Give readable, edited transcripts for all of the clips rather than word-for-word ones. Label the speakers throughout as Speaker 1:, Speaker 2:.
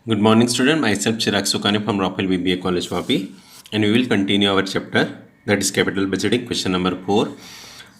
Speaker 1: Good morning, student. Myself Chirag Sukani from Rockwell BBA College, Vapi, and we will continue our chapter that is capital budgeting. Question number 4.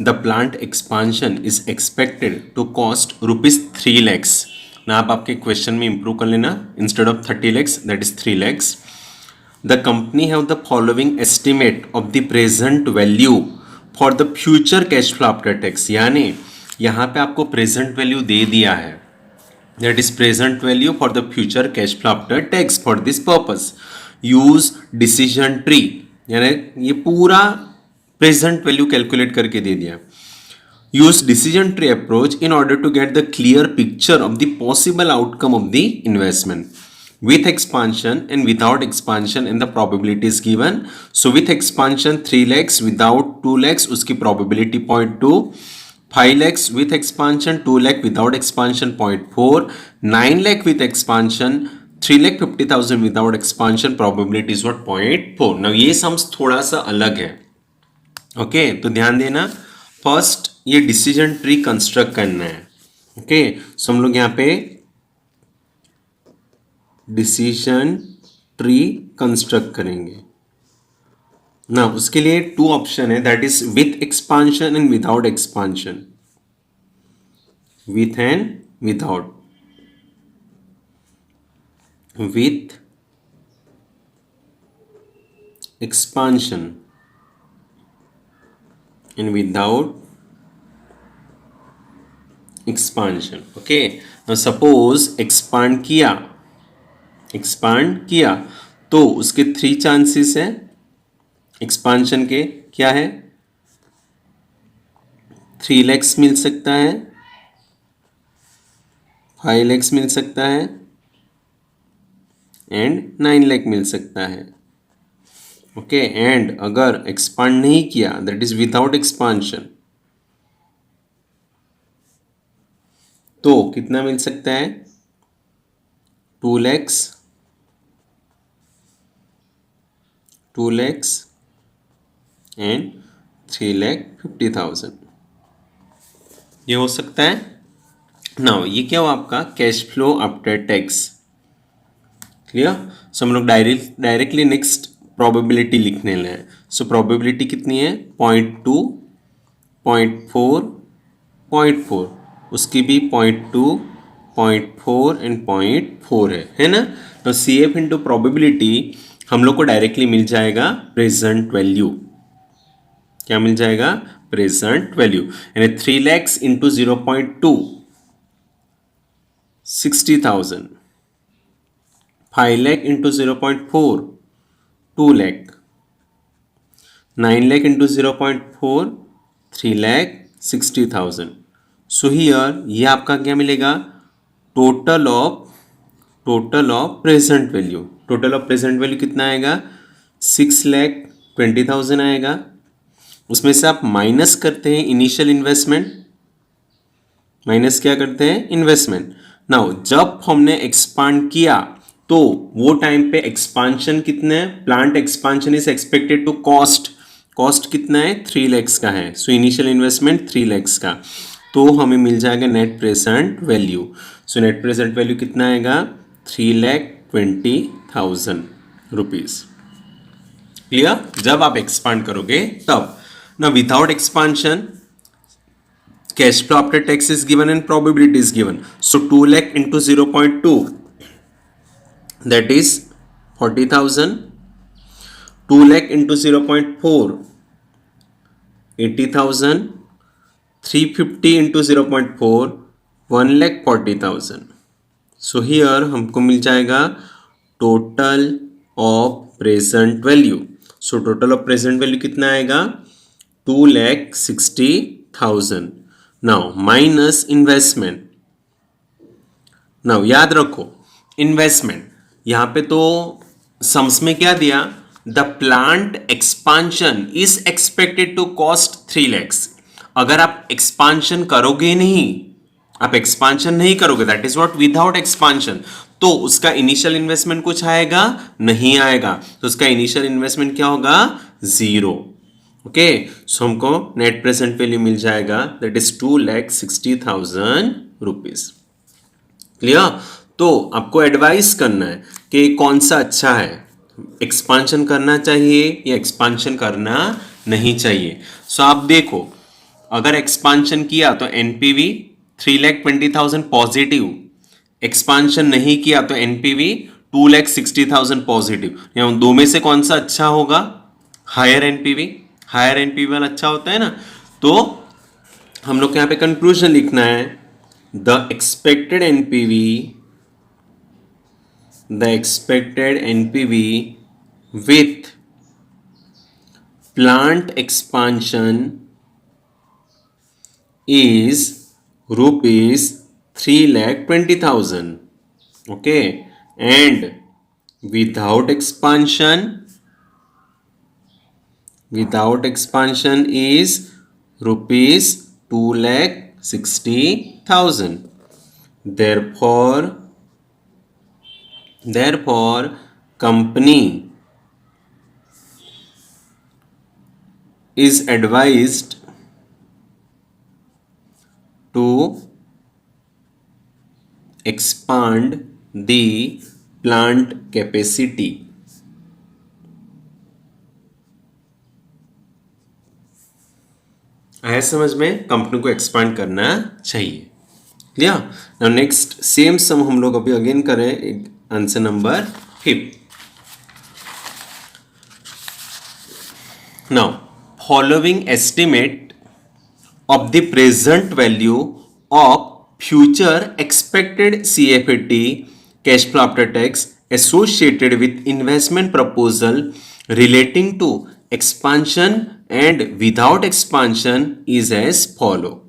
Speaker 1: The plant expansion is expected to cost rupees 3 lakhs. ना आप आपके question में improve कर लेना instead of 30 lakhs that is 3 lakhs. The company have the following estimate of the present value for the future cash flow after tax. यानी यहाँ पे आपको प्रेजेंट वैल्यू दे दिया है, that is present value for the future cash flow after tax. For this purpose use decision tree, यानी ये पूरा present value calculate करके दे दिया. use decision tree approach in order to get the clear picture of the possible outcome of the investment with expansion and without expansion, and the probability is given. So with expansion 3 lakhs, without 2 lakhs उसकी probability 0.2, 5 lakhs with expansion, 2 lakh without expansion 0.4, 9 lakh with expansion, 3,50,000 without expansion, probability is what 0.4. Now ये sums थोड़ा सा अलग है. Okay तो ध्यान देना, first ये डिसीजन ट्री कंस्ट्रक्ट करना है. ओके सो हम लोग यहाँ पे डिसीजन ट्री कंस्ट्रक्ट करेंगे ना. उसके लिए 2 ऑप्शन है, that is with expansion and without expansion. With and without. With expansion and without expansion. Okay suppose expand किया तो उसके 3 चांसेस है एक्सपांशन के. क्या है? 3 lakhs मिल सकता है, 5 lakhs मिल सकता है एंड 9 lakh मिल सकता है. ओके एंड अगर एक्सपांड नहीं किया, दैट इज विदाउट एक्सपांशन, तो कितना मिल सकता है? 2 lakhs, 2 lakhs एंड 3,50,000 ये हो सकता है. नाउ ये क्या हो आपका cash flow after tax. Clear. So हम लोग डायरेक्टली नेक्स्ट प्रोबेबिलिटी लिखने लगे. सो प्रोबेबिलिटी कितनी है? 0.2, 0.4, 0.4, उसकी भी 0.2, 0.4 एंड 0.4 है ना. तो सी एफ इंटू प्रोबेबिलिटी हम लोग को डायरेक्टली मिल जाएगा प्रेजेंट वैल्यू. क्या मिल जाएगा? Present value. यानी 3 lakhs into 0.2, 60,000. 5 lakh into 0.4, 2 lakh. 9 lakh into 0.4, 3,60,000. So here ये आपका क्या मिलेगा? Total of present value. Total of present value कितना आएगा? 6,20,000 आएगा. उसमें से आप माइनस करते हैं इनिशियल इन्वेस्टमेंट. माइनस क्या करते हैं? इन्वेस्टमेंट. नाउ जब हमने एक्सपांड किया तो वो टाइम पे एक्सपांशन कितना है? Plant expansion is expected to cost कितना है? 3 lakhs का है. सो इनिशियल इन्वेस्टमेंट 3 lakhs का, तो हमें मिल जाएगा net present value. So net present value कितना आएगा? 3,20,000 रुपीज. क्लियर. जब आप एक्सपांड करोगे तब. ना without expansion cash flow after tax is given and probability is given. So 2 lakh into 0.2, that is 40,000. 2 lakh into 0.4, 80,000. 350 into 0.4, 1,40,000. So here हमको मिल जाएगा total of present value. So total of present value कितना आएगा? 2,60,000. Now minus investment. Now याद रखो investment यहां पे तो sums में क्या दिया? The plant expansion is expected to cost 3 lakhs. अगर आप एक्सपांशन करोगे नहीं, that is what without expansion, तो उसका इनिशियल इन्वेस्टमेंट कुछ आएगा? नहीं आएगा. तो उसका इनिशियल इन्वेस्टमेंट क्या होगा? 0. ओके सो हमको नेट प्रेजेंट वैल्यू मिल जाएगा, दैट इज 2,60,000 रुपीज. क्लियर. तो आपको एडवाइस करना है कि कौन सा अच्छा है, एक्सपांशन करना चाहिए या एक्सपांशन करना नहीं चाहिए। सो आप देखो, अगर एक्सपांशन किया तो एनपीवी 3,20,000 पॉजिटिव, एक्सपांशन नहीं किया तो एनपीवी 2,60,000 पॉजिटिव। या दो में से कौन सा अच्छा होगा? हायर एनपीवी, हायर एनपीवी वाला अच्छा होता है ना। तो हम लोग को यहाँ पे कंक्लूजन लिखना है, the expected NPV, the expected NPV with plant expansion is rupees 3,20,000. Okay, and without expansion is rupees 2,60,000. Therefore, company is advised to expand the plant capacity. आया समझ में? कंपनी को एक्सपांड करना चाहिए। या नाउ नेक्स्ट सेम सम हम लोग अभी अगेन करें, answer number 5। Now following estimate of the present value of future expected CFT, cash flow after tax, associated with investment proposal relating to expansion and without expansion is as follow.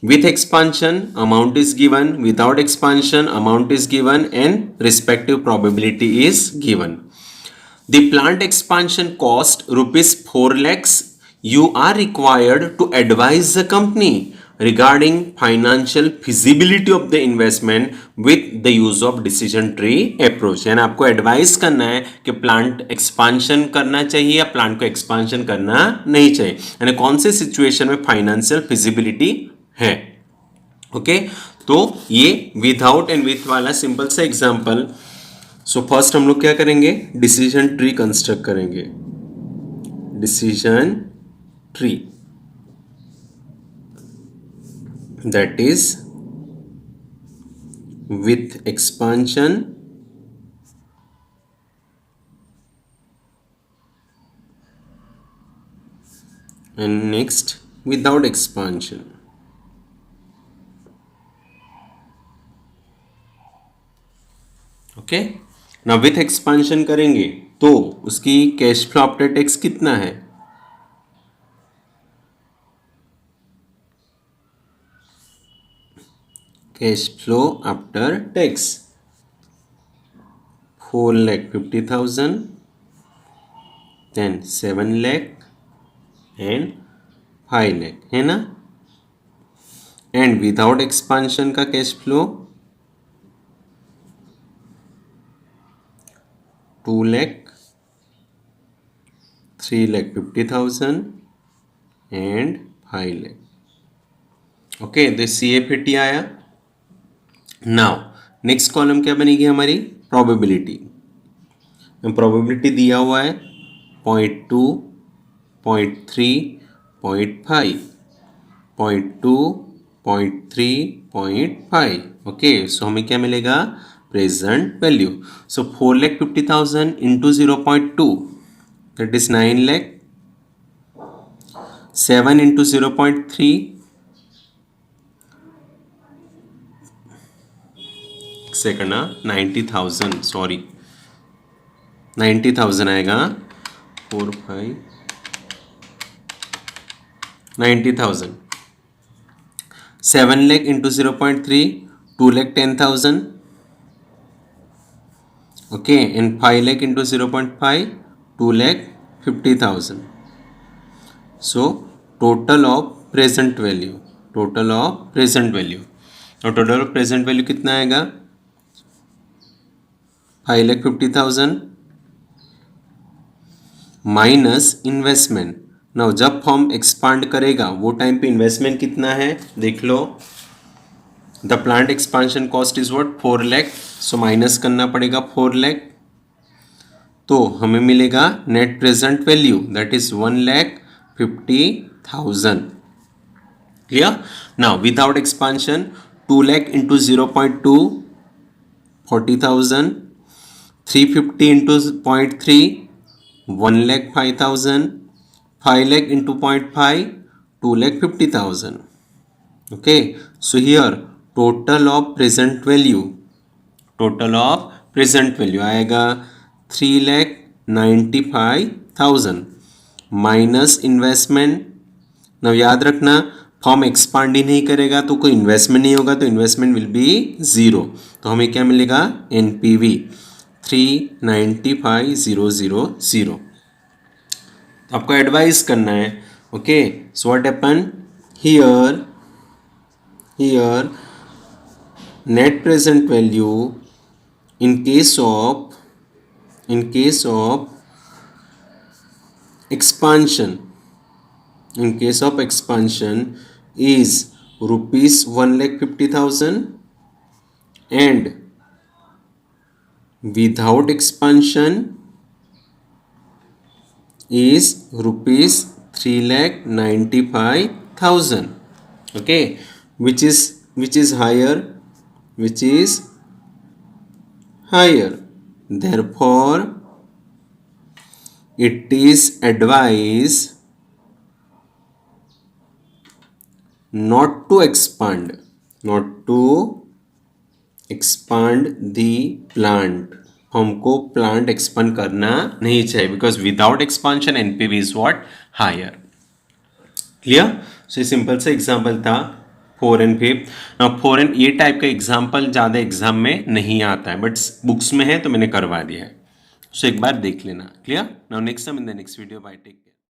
Speaker 1: With expansion amount is given, without expansion amount is given, and respective probability is given. The plant expansion cost rupees 4 lakhs. You are required to advise the company regarding financial feasibility of the investment with the use of decision tree approach. यानी आपको advice करना है कि plant expansion करना चाहिए या plant को expansion करना नहीं चाहिए, यानी कौन से सिचुएशन में फाइनेंशियल फिजिबिलिटी है। ओके, तो ये विदाउट एंड विथ वाला सिंपल सा एग्जांपल। सो फर्स्ट हम लोग क्या करेंगे, डिसीजन ट्री कंस्ट्रक्ट करेंगे। Decision tree that is with expansion and next without expansion. Okay, ना विथ एक्सपांशन करेंगे तो उसकी कैश फ्लो आफ्टर टैक्स कितना है? Cash flow after tax 4,50,000, then 7 lakh and 5 lakh, है ना। एंड विदाउट एक्सपांशन का cash flow 2 lakh, 3,50,000 and 5 lakh. Okay, तो CFT आया। नाउ नेक्स्ट कॉलम क्या बनेगी हमारी? प्रोबेबिलिटी। प्रोबेबिलिटी दिया हुआ है 0.2, 0.3, 0.5, 0.2, 0.3, 0.5। ओके, सो हमें क्या मिलेगा? Present value. So 4,50,000 into 0.2 that is 9 lakh, 7 into 0.3 second 90,000, sorry 90,000 आएगा, 4, 5, 90,000। 7 lakh into 0.3 2,10,000। Okay, and 5 lakh into 0.5 2,50,000। So total of present value, total of present value, और टोटल ऑफ प्रेजेंट वैल्यू कितना आएगा? 5,50,000 माइनस इन्वेस्टमेंट। नाउ जब फॉर्म एक्सपांड करेगा वो time पे investment कितना है देख लो, the plant expansion cost is what 4 lakh, so minus करना पड़ेगा 4 लाख, तो हमें मिलेगा net present value that is 1,50,000. Clear? Now without expansion 2 lakh into 0.2 40,000, 350 into 0.3 1,05,000, 5 lakh into 0.5 2,50,000. Okay, so here total of present value आएगा 3,95,000 माइनस इन्वेस्टमेंट. ना याद रखना फॉर्म एक्सपांड ही नहीं करेगा तो कोई इन्वेस्टमेंट नहीं होगा, तो इन्वेस्टमेंट विल बी 0. तो हमें क्या मिलेगा एनपीवी 395,000. आपको एडवाइस करना है. Okay, so what happen here net present value in case of expansion is rupees 1,50,000 and without expansion is rupees 3,95,000. Okay, which is higher? Therefore it is advised not to expand the plant. हमको plant expand करना नहीं चाहिए because without expansion NPV is what higher. Clear? So ये simple सा example था 4 and 5. Now 4 and ये type का example ज़्यादा एग्जाम में नहीं आता है, बट बुक्स में है तो मैंने करवा दिया है. सो एक बार देख लेना. Clear? Now next time in the next video. Bye, take care.